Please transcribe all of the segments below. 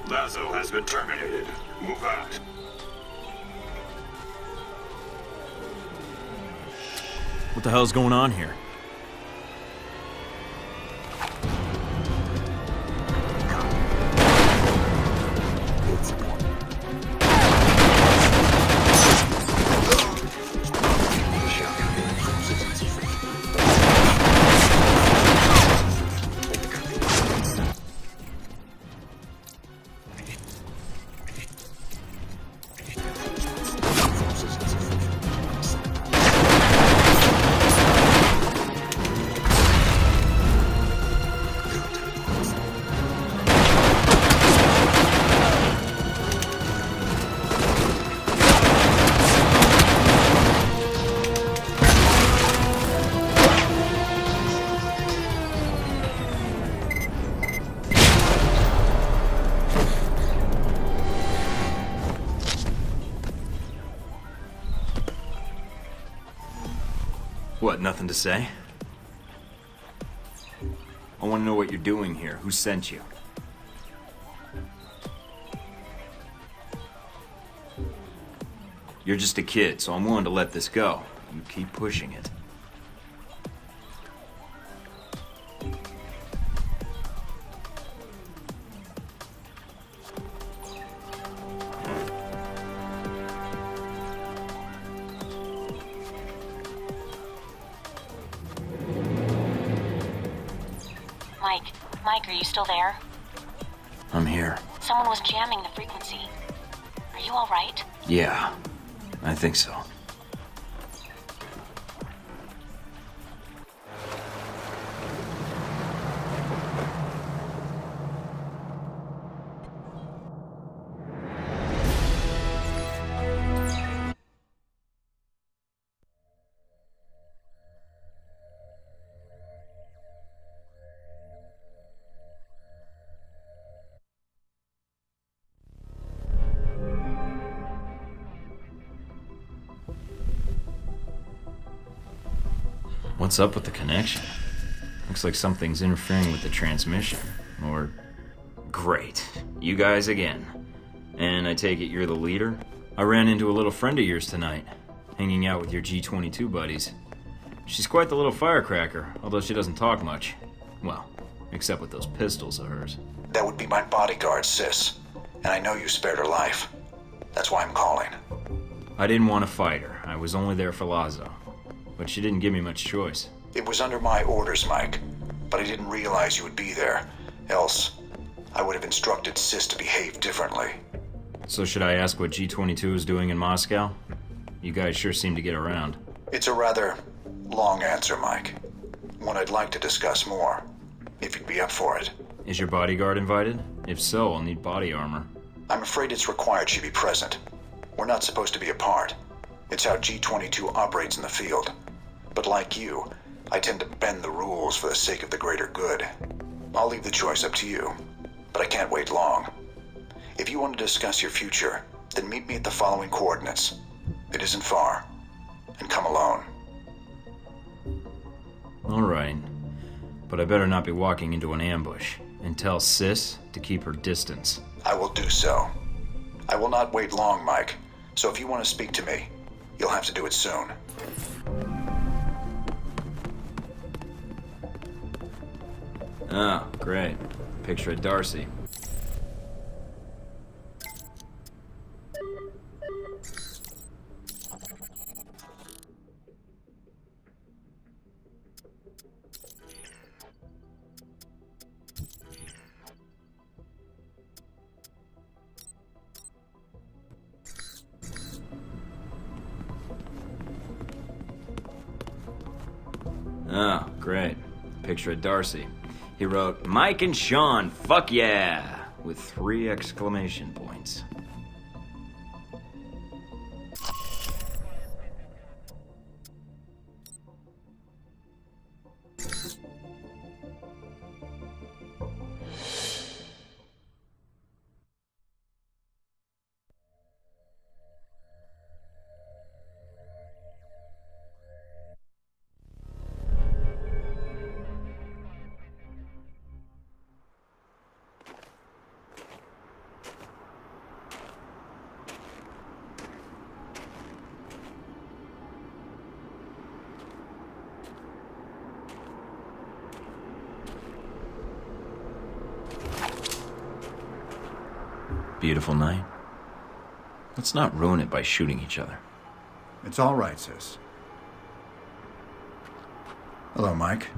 Lazo has been terminated. Move out. What the hell's going on here? What, nothing to say? I want to know what you're doing here. Who sent you? You're just a kid, so I'm willing to let this go. You keep pushing it. Mike, are you still there? I'm here. Someone was jamming the frequency. Are you all right? Yeah, I think so. What's up with the connection? Looks like something's interfering with the transmission. Or... Great. You guys again. And I take it you're the leader? I ran into a little friend of yours tonight, hanging out with your G22 buddies. She's quite the little firecracker, although she doesn't talk much. Well, except with those pistols of hers. That would be my bodyguard, Sis. And I know you spared her life. That's why I'm calling. I didn't want to fight her. I was only there for Lazo. But she didn't give me much choice. It was under my orders, Mike. But I didn't realize you would be there. Else, I would have instructed Sis to behave differently. So should I ask what G22 is doing in Moscow? You guys sure seem to get around. It's a rather long answer, Mike. One I'd like to discuss more, if you'd be up for it. Is your bodyguard invited? If so, I'll need body armor. I'm afraid it's required she be present. We're not supposed to be apart. It's how G22 operates in the field. But like you, I tend to bend the rules for the sake of the greater good. I'll leave the choice up to you, but I can't wait long. If you want to discuss your future, then meet me at the following coordinates. It isn't far. And come alone. Alright. But I better not be walking into an ambush. And tell Sis to keep her distance. I will do so. I will not wait long, Mike. So if you want to speak to me, you'll have to do it soon. Oh, great. Picture of Darcy. Oh, great. Picture of Darcy. He wrote, Mike and Sean, fuck yeah! With 3 exclamation points. beautiful night. Let's not ruin it by shooting each other. It's all right, sis. Hello, Mike.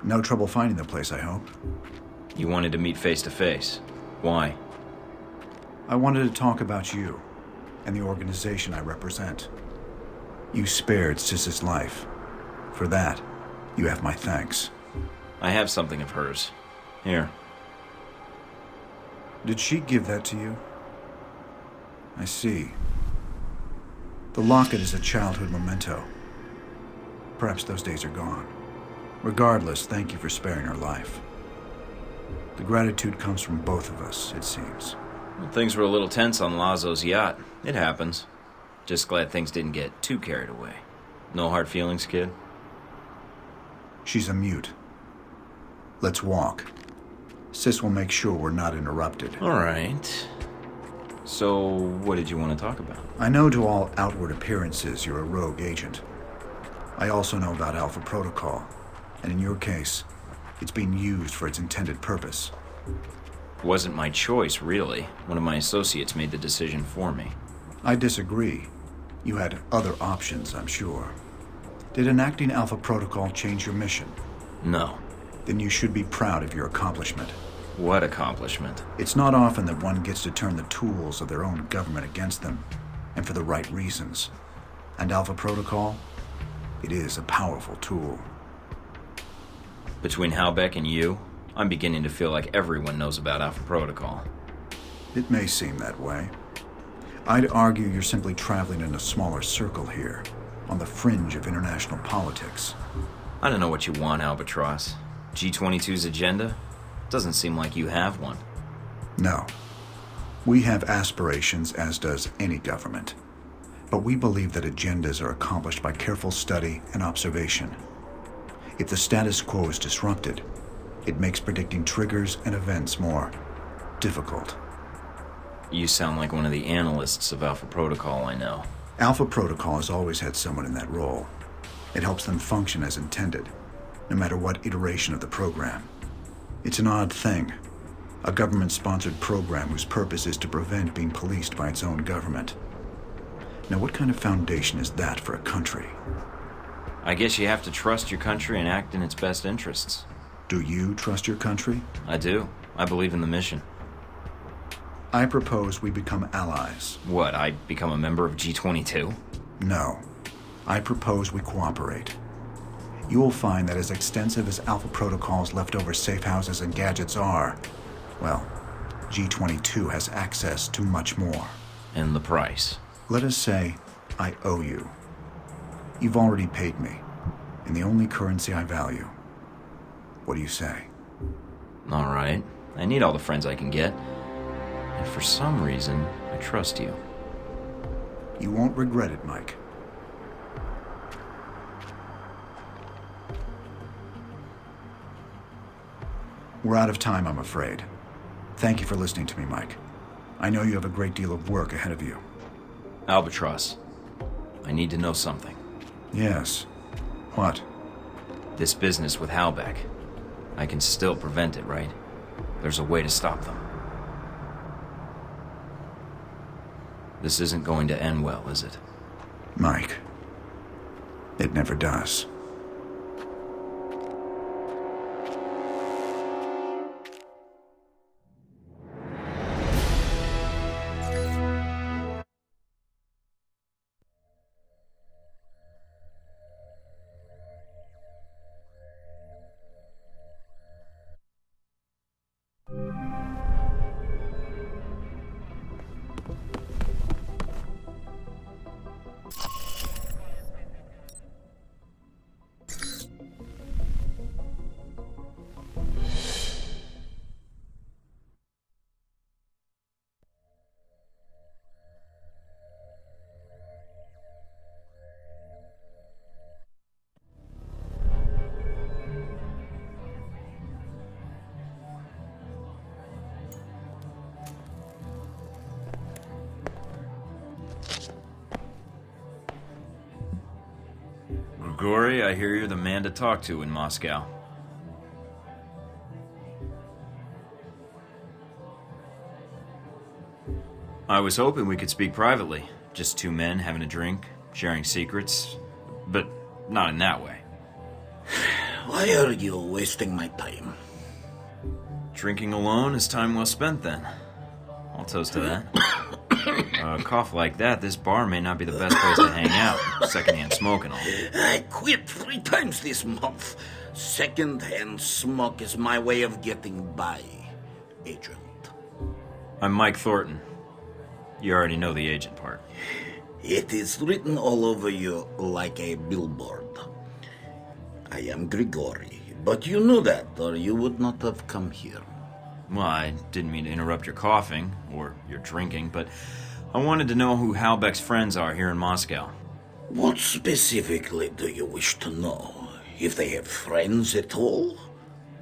No trouble finding the place, I hope. You wanted to meet face to face. Why? I wanted to talk about you and the organization I represent. You spared Sis's life. For that, you have my thanks. I have something of hers. Here. Did she give that to you? I see. The locket is a childhood memento. Perhaps those days are gone. Regardless, thank you for sparing her life. The gratitude comes from both of us, it seems. Well, things were a little tense on Lazo's yacht. It happens. Just glad things didn't get too carried away. No hard feelings, kid? She's a mute. Let's walk. Sis will make sure we're not interrupted. All right. So, what did you want to talk about? I know to all outward appearances you're a rogue agent. I also know about Alpha Protocol, and in your case, it's being used for its intended purpose. It wasn't my choice, really. One of my associates made the decision for me. I disagree. You had other options, I'm sure. Did enacting Alpha Protocol change your mission? No. Then you should be proud of your accomplishment. What accomplishment? It's not often that one gets to turn the tools of their own government against them, and for the right reasons. And Alpha Protocol? It is a powerful tool. Between Halbeck and you, I'm beginning to feel like everyone knows about Alpha Protocol. It may seem that way. I'd argue you're simply traveling in a smaller circle here, on the fringe of international politics. I don't know what you want, Albatross. G22's agenda? Doesn't seem like you have one. No. We have aspirations, as does any government. But we believe that agendas are accomplished by careful study and observation. If the status quo is disrupted, it makes predicting triggers and events more difficult. You sound like one of the analysts of Alpha Protocol I know. Alpha Protocol has always had someone in that role. It helps them function as intended, no matter what iteration of the program. It's an odd thing. A government-sponsored program whose purpose is to prevent being policed by its own government. Now, what kind of foundation is that for a country? I guess you have to trust your country and act in its best interests. Do you trust your country? I do. I believe in the mission. I propose we become allies. What, I become a member of G22? No. I propose we cooperate. You will find that as extensive as Alpha Protocol's leftover safe houses and gadgets are, well, G22 has access to much more. And the price? Let us say I owe you. You've already paid me, in the only currency I value. What do you say? All right. I need all the friends I can get. And for some reason, I trust you. You won't regret it, Mike. We're out of time, I'm afraid. Thank you for listening to me, Mike. I know you have a great deal of work ahead of you. Albatross, I need to know something. Yes. What? This business with Halbeck. I can still prevent it, right? There's a way to stop them. This isn't going to end well, is it? Mike, it never does. Grigori, I hear you're the man to talk to in Moscow. I was hoping we could speak privately. Just two men having a drink, sharing secrets. But not in that way. Why are you wasting my time? Drinking alone is time well spent then. I'll toast to that. A cough like that, this bar may not be the best place to hang out. Secondhand smoke and all. I quit 3 times this month. Second-hand smoke is my way of getting by, Agent. I'm Mike Thornton. You already know the agent part. It is written all over you like a billboard. I am Grigori, but you knew that, or you would not have come here. Well, I didn't mean to interrupt your coughing, or your drinking, but I wanted to know who Halbeck's friends are here in Moscow. What specifically do you wish to know? If they have friends at all?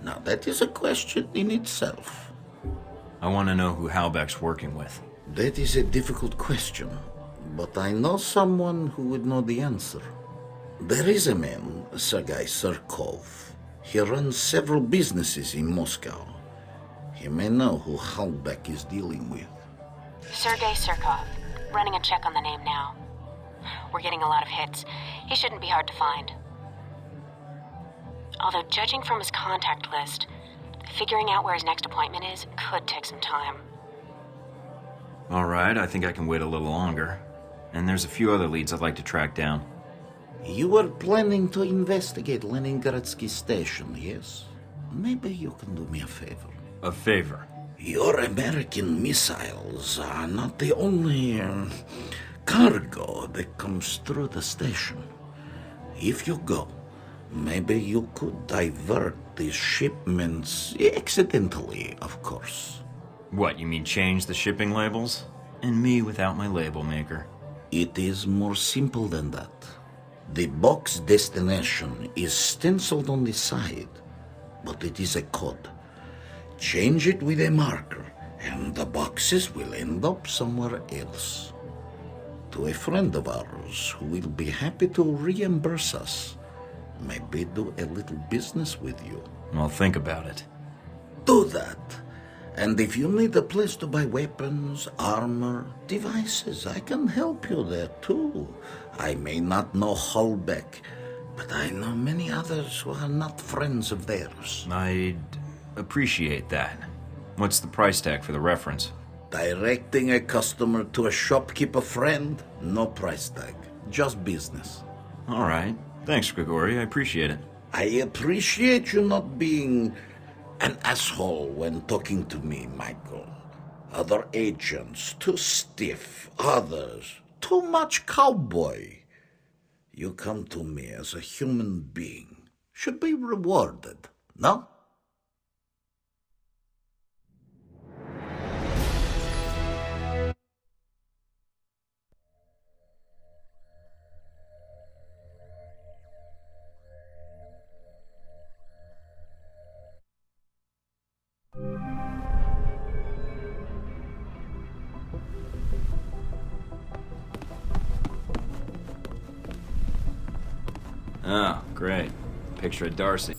Now, that is a question in itself. I want to know who Halbeck's working with. That is a difficult question, but I know someone who would know the answer. There is a man, Sergei Surkov. He runs several businesses in Moscow. He may know who Halbeck is dealing with. Sergei Surkov. Running a check on the name now. We're getting a lot of hits. He shouldn't be hard to find. Although, judging from his contact list, figuring out where his next appointment is could take some time. Alright, I think I can wait a little longer. And there's a few other leads I'd like to track down. You were planning to investigate Leningradsky Station, yes? Maybe you can do me a favor. A favor. Your American missiles are not the only cargo that comes through the station. If you go, maybe you could divert these shipments accidentally, of course. What, you mean change the shipping labels? And me without my label maker. It is more simple than that. The box destination is stenciled on the side, but it is a code. Change it with a marker, and the boxes will end up somewhere else. To a friend of ours who will be happy to reimburse us, maybe do a little business with you. I'll think about it. Do that. And if you need a place to buy weapons, armor, devices, I can help you there too. I may not know Halbeck, but I know many others who are not friends of theirs. I'd appreciate that. What's the price tag for the reference? Directing a customer to a shopkeeper friend, no price tag, just business. Alright. Thanks, Grigori. I appreciate it. I appreciate you not being an asshole when talking to me, Michael. Other agents, too stiff. Others, too much cowboy. You come to me as a human being. Should be rewarded, no? Oh, great. Picture of Darcy.